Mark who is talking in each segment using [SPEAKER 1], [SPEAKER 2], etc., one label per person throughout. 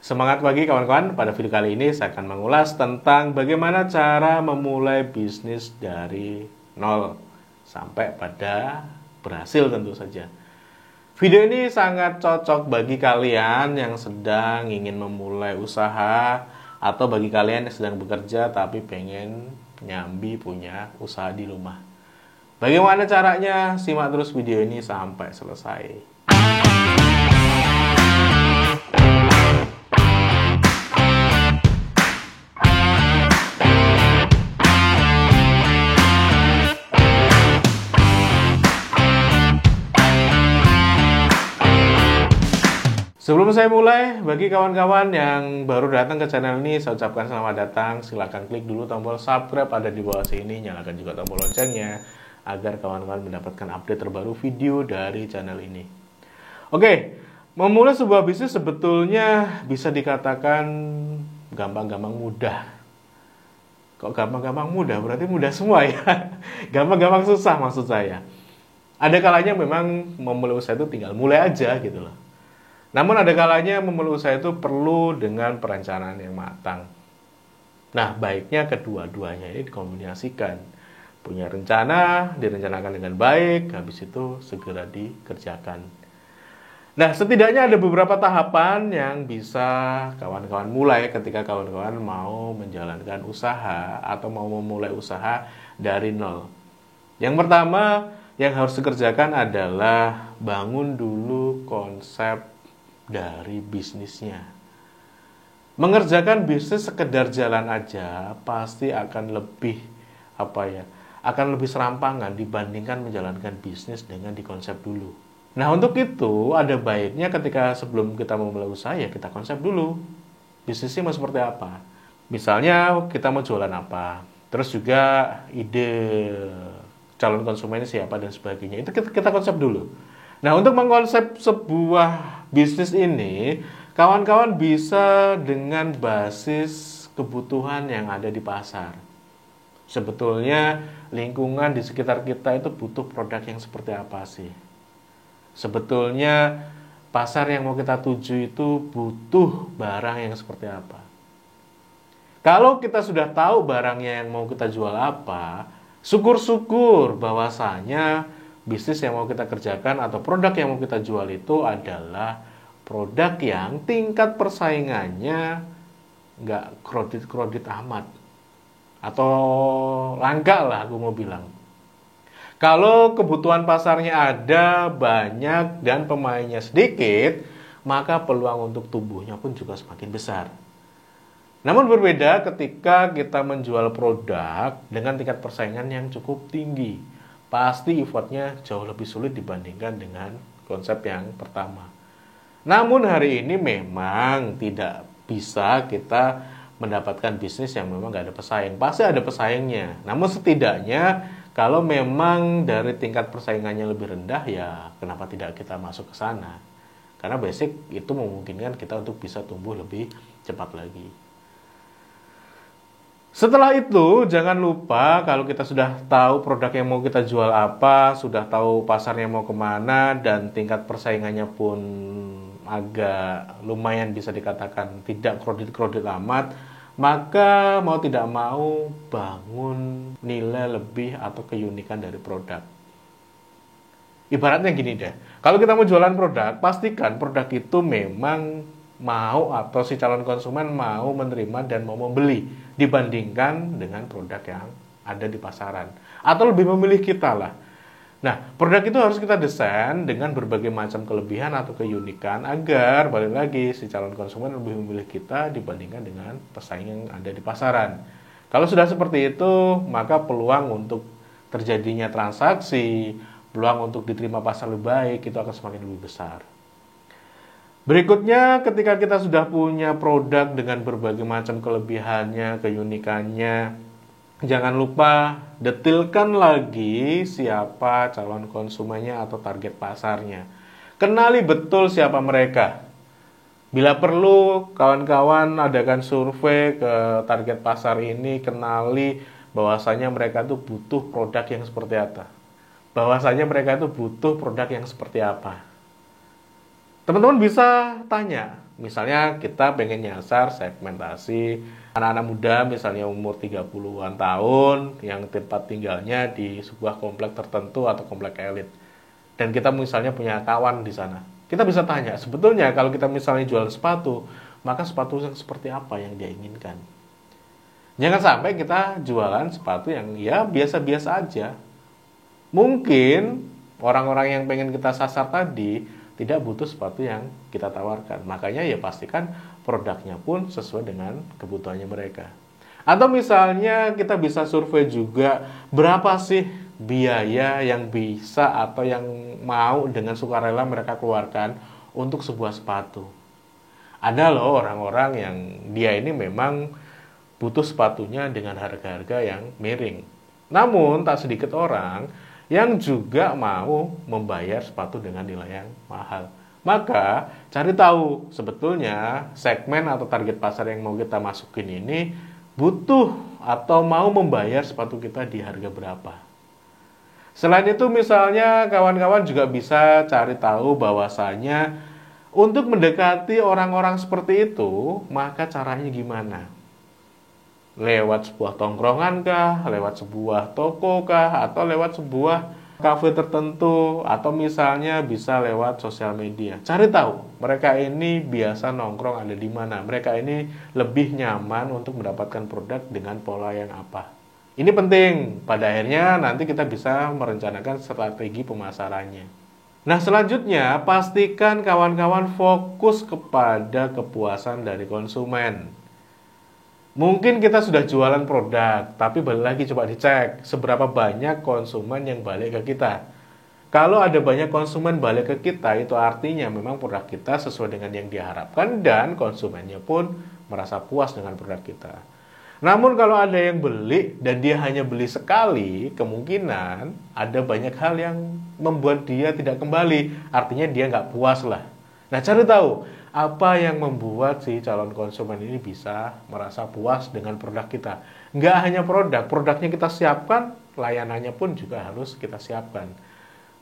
[SPEAKER 1] Semangat pagi kawan-kawan, pada video kali ini saya akan mengulas tentang bagaimana cara memulai bisnis dari nol sampai pada berhasil tentu saja. Video ini sangat cocok bagi kalian yang sedang ingin memulai usaha atau bagi kalian yang sedang bekerja tapi pengen nyambi punya usaha di rumah. Bagaimana caranya? Simak terus video ini sampai selesai. Sebelum saya mulai, bagi kawan-kawan yang baru datang ke channel ini, saya ucapkan selamat datang. Silahkan klik dulu tombol subscribe ada di bawah sini, nyalakan juga tombol loncengnya agar kawan-kawan mendapatkan update terbaru video dari channel ini. Oke, memulai sebuah bisnis sebetulnya bisa dikatakan gampang-gampang mudah. Kok gampang-gampang mudah? Berarti mudah semua ya. Gampang-gampang susah maksud saya. Ada kalanya memang memulai usaha itu tinggal mulai aja gitu loh. Namun ada kalanya memulai usaha itu perlu dengan perencanaan yang matang. Nah, baiknya kedua-duanya ini dikombinasikan. Punya rencana, direncanakan dengan baik, habis itu segera dikerjakan. Nah, setidaknya ada beberapa tahapan yang bisa kawan-kawan mulai ketika kawan-kawan mau menjalankan usaha atau mau memulai usaha dari nol. Yang pertama yang harus dikerjakan adalah bangun dulu konsep dari bisnisnya. Mengerjakan bisnis sekedar jalan aja pasti akan lebih akan lebih serampangan dibandingkan menjalankan bisnis dengan dikonsep dulu. Nah, untuk itu ada baiknya ketika sebelum kita memulai usaha ya kita konsep dulu. Bisnisnya mau seperti apa? Misalnya kita mau jualan apa? Terus juga ide calon konsumen siapa dan sebagainya. Itu kita konsep dulu. Nah, untuk mengkonsep sebuah bisnis ini, kawan-kawan bisa dengan basis kebutuhan yang ada di pasar. Sebetulnya lingkungan di sekitar kita itu butuh produk yang seperti apa sih? Sebetulnya pasar yang mau kita tuju itu butuh barang yang seperti apa? Kalau kita sudah tahu barangnya yang mau kita jual apa, syukur-syukur bahwasanya bisnis yang mau kita kerjakan atau produk yang mau kita jual itu adalah produk yang tingkat persaingannya nggak kredit amat atau langka lah aku mau bilang. Kalau kebutuhan pasarnya ada banyak dan pemainnya sedikit, maka peluang untuk tumbuhnya pun juga semakin besar. Namun berbeda ketika kita menjual produk dengan tingkat persaingan yang cukup tinggi. Pasti effortnya jauh lebih sulit dibandingkan dengan konsep yang pertama. Namun hari ini memang tidak bisa kita mendapatkan bisnis yang memang nggak ada pesaing. Pasti ada pesaingnya. Namun setidaknya kalau memang dari tingkat persaingannya lebih rendah ya kenapa tidak kita masuk ke sana? Karena basic itu memungkinkan kita untuk bisa tumbuh lebih cepat lagi. Setelah itu, jangan lupa kalau kita sudah tahu produk yang mau kita jual apa, sudah tahu pasarnya mau kemana, dan tingkat persaingannya pun agak lumayan bisa dikatakan tidak kredit amat, maka mau tidak mau bangun nilai lebih atau keunikan dari produk. Ibaratnya gini deh, kalau kita mau jualan produk, pastikan produk itu memang mau atau si calon konsumen mau menerima dan mau membeli dibandingkan dengan produk yang ada di pasaran atau lebih memilih kita lah. Nah, produk itu harus kita desain dengan berbagai macam kelebihan atau keunikan agar balik lagi si calon konsumen lebih memilih kita dibandingkan dengan pesaing yang ada di pasaran. Kalau sudah seperti itu, maka peluang untuk terjadinya transaksi, peluang untuk diterima pasar lebih baik itu akan semakin lebih besar. Berikutnya, ketika kita sudah punya produk dengan berbagai macam kelebihannya, keunikannya, jangan lupa detilkan lagi siapa calon konsumennya atau target pasarnya. Kenali betul siapa mereka. Bila perlu, kawan-kawan adakan survei ke target pasar ini, kenali bahwasanya mereka itu butuh produk yang seperti apa. Bahwasanya mereka itu butuh produk yang seperti apa. Teman-teman bisa tanya, Misalnya kita pengen nyasar segmentasi anak-anak muda misalnya umur 30-an tahun yang tempat tinggalnya di sebuah komplek tertentu atau komplek elit. Dan kita misalnya punya kawan di sana. Kita bisa tanya, sebetulnya kalau kita misalnya jualan sepatu, maka sepatu yang seperti apa yang dia inginkan. Jangan sampai kita jualan sepatu yang ya biasa-biasa aja. Mungkin orang-orang yang pengen kita sasar tadi tidak butuh sepatu yang kita tawarkan. Makanya ya pastikan produknya pun sesuai dengan kebutuhannya mereka. Atau misalnya kita bisa survei juga berapa sih biaya yang bisa atau yang mau dengan sukarela mereka keluarkan untuk sebuah sepatu. Ada loh orang-orang yang dia ini memang butuh sepatunya dengan harga-harga yang miring. Namun tak sedikit orang yang juga mau membayar sepatu dengan nilai yang mahal. Maka cari tahu sebetulnya segmen atau target pasar yang mau kita masukin ini butuh atau mau membayar sepatu kita di harga berapa. Selain itu misalnya kawan-kawan juga bisa cari tahu bahwasanya untuk mendekati orang-orang seperti itu, maka caranya gimana? Lewat sebuah tongkrongan kah, lewat sebuah toko kah, atau lewat sebuah kafe tertentu, atau misalnya bisa lewat sosial media. Cari tahu mereka ini biasa nongkrong ada di mana, mereka ini lebih nyaman untuk mendapatkan produk dengan pola yang apa. Ini penting, pada akhirnya nanti kita bisa merencanakan strategi pemasarannya. Nah selanjutnya, pastikan kawan-kawan fokus kepada kepuasan dari konsumen. Mungkin kita sudah jualan produk, tapi balik lagi coba dicek seberapa banyak konsumen yang balik ke kita. Kalau ada banyak konsumen balik ke kita, itu artinya memang produk kita sesuai dengan yang diharapkan dan konsumennya pun merasa puas dengan produk kita. Namun kalau ada yang beli dan dia hanya beli sekali, kemungkinan ada banyak hal yang membuat dia tidak kembali. Artinya dia nggak puas lah. Nah cari tahu apa yang membuat si calon konsumen ini bisa merasa puas dengan produk kita. Nggak hanya produk, produknya kita siapkan, layanannya pun juga harus kita siapkan.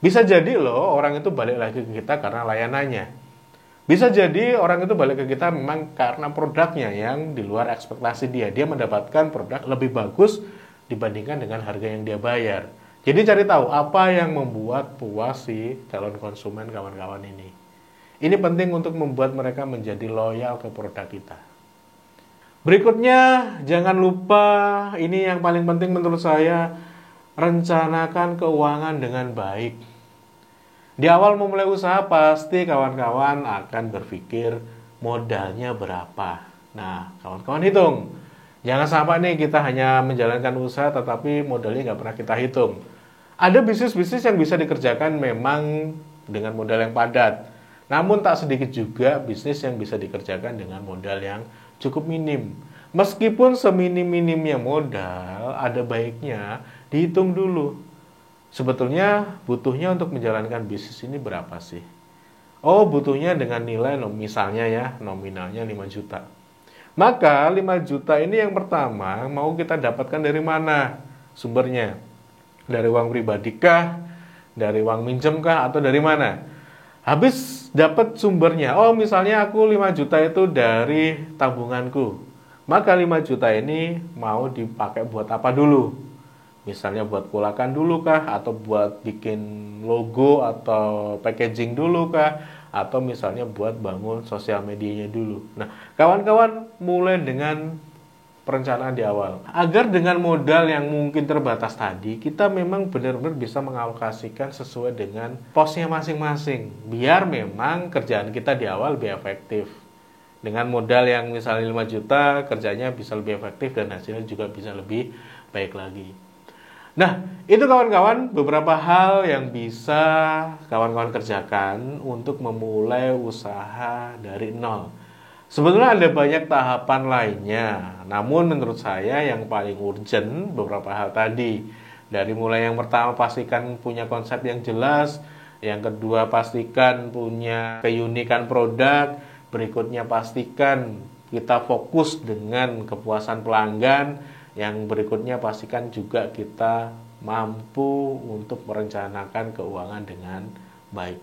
[SPEAKER 1] Bisa jadi loh orang itu balik lagi ke kita karena layanannya. Bisa jadi orang itu balik ke kita memang karena produknya yang di luar ekspektasi dia. Dia mendapatkan produk lebih bagus dibandingkan dengan harga yang dia bayar. Jadi cari tahu apa yang membuat puas si calon konsumen kawan-kawan ini. Ini penting untuk membuat mereka menjadi loyal ke produk kita. Berikutnya, jangan lupa, ini yang paling penting menurut saya, rencanakan keuangan dengan baik. Di awal memulai usaha, pasti kawan-kawan akan berpikir modalnya berapa. Nah, kawan-kawan hitung. Jangan sampai nih kita hanya menjalankan usaha, tetapi modalnya nggak pernah kita hitung. Ada bisnis-bisnis yang bisa dikerjakan memang dengan modal yang padat. Namun tak sedikit juga bisnis yang bisa dikerjakan dengan modal yang cukup minim. Meskipun seminim-minimnya modal, ada baiknya dihitung dulu. Sebetulnya butuhnya untuk menjalankan bisnis ini berapa sih? Oh, butuhnya dengan nilai misalnya ya, nominalnya 5 juta. Maka 5 juta ini yang pertama mau kita dapatkan dari mana sumbernya? Dari uang pribadi kah? Dari uang minjem kah? Atau dari mana? Habis dapat sumbernya, oh misalnya aku 5 juta itu dari tabunganku. Maka 5 juta ini mau dipakai buat apa dulu? Misalnya buat kulakan dulu kah? Atau buat bikin logo atau packaging dulu kah? Atau misalnya buat bangun sosial medianya dulu. Nah, kawan-kawan mulai dengan perencanaan di awal. Agar dengan modal yang mungkin terbatas tadi, kita memang benar-benar bisa mengalokasikan sesuai dengan posnya masing-masing. Biar memang kerjaan kita di awal lebih efektif. Dengan modal yang misalnya 5 juta, kerjanya bisa lebih efektif dan hasilnya juga bisa lebih baik lagi. Nah, itu kawan-kawan beberapa hal yang bisa kawan-kawan kerjakan untuk memulai usaha dari nol. Sebetulnya ada banyak tahapan lainnya, namun menurut saya yang paling urgent beberapa hal tadi. Dari mulai yang pertama pastikan punya konsep yang jelas, yang kedua pastikan punya keunikan produk, berikutnya pastikan kita fokus dengan kepuasan pelanggan, yang berikutnya pastikan juga kita mampu untuk merencanakan keuangan dengan baik.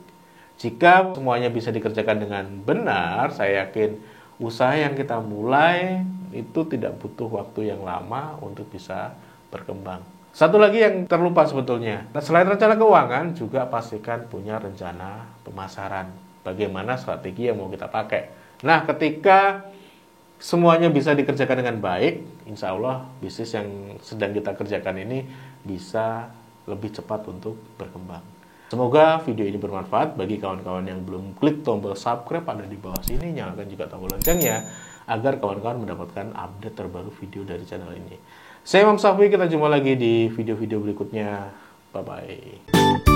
[SPEAKER 1] Jika semuanya bisa dikerjakan dengan benar, saya yakin usaha yang kita mulai itu tidak butuh waktu yang lama untuk bisa berkembang. Satu lagi yang terlupa sebetulnya, selain rencana keuangan, juga pastikan punya rencana pemasaran. Bagaimana strategi yang mau kita pakai. Nah, ketika semuanya bisa dikerjakan dengan baik, insya Allah bisnis yang sedang kita kerjakan ini bisa lebih cepat untuk berkembang. Semoga video ini bermanfaat bagi kawan-kawan yang belum klik tombol subscribe ada di bawah sini, nyalakan juga tombol loncengnya agar kawan-kawan mendapatkan update terbaru video dari channel ini. Saya Imam Safwi, kita jumpa lagi di video-video berikutnya. Bye-bye.